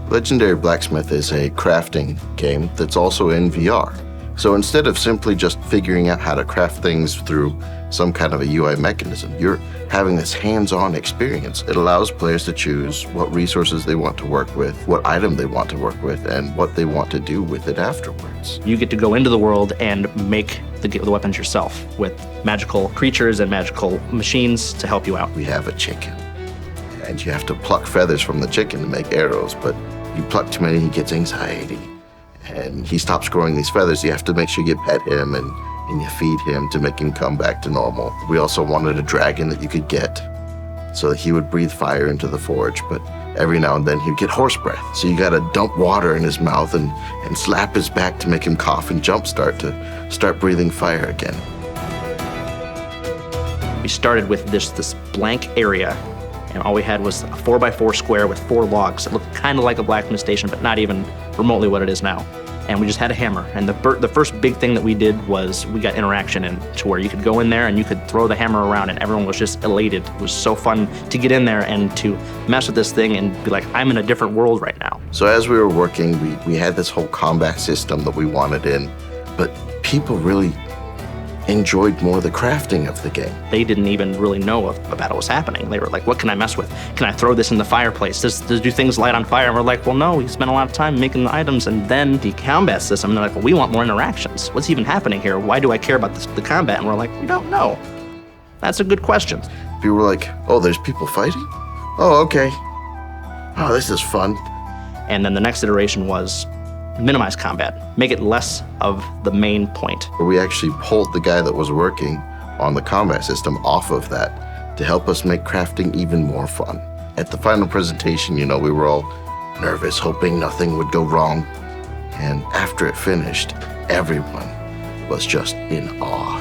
Legendary Blacksmith is a crafting game that's also in VR. So instead of simply just figuring out how to craft things through some kind of a UI mechanism, you're having this hands-on experience. It allows players to choose what resources they want to work with, what item they want to work with, and what they want to do with it afterwards. You get to go into the world and make the weapons yourself with magical creatures and magical machines to help you out. We have a chicken, and you have to pluck feathers from the chicken to make arrows, but you pluck too many, he gets anxiety. And he stops growing these feathers. You have to make sure you pet him and you feed him to make him come back to normal. We also wanted a dragon that you could get so that he would breathe fire into the forge, but every now and then he'd get horse breath. So you gotta dump water in his mouth and slap his back to make him cough and jumpstart to start breathing fire again. We started with this blank area, and all we had was a 4x4 square with 4 logs. It looked kind of like a blacksmith station, but not even remotely what it is now. And we just had a hammer. And the first big thing that we did was we got interaction in to where you could go in there and you could throw the hammer around and everyone was just elated. It was so fun to get in there and to mess with this thing and be like, I'm in a different world right now. So as we were working, we had this whole combat system that we wanted in, but people really enjoyed more the crafting of the game. They didn't even really know about what was happening. They were like, what can I mess with? Can I throw this in the fireplace? Do things light on fire? And we're like, well, no, we spent a lot of time making the items. And then the combat system, and they're like, well, we want more interactions. What's even happening here? Why do I care about the combat? And we're like, we don't know. That's a good question. People were like, oh, there's people fighting? Oh, okay. Oh, this is fun. And then the next iteration was minimize combat, make it less of the main point. We actually pulled the guy that was working on the combat system off of that to help us make crafting even more fun. At the final presentation, we were all nervous, hoping nothing would go wrong. And after it finished, everyone was just in awe.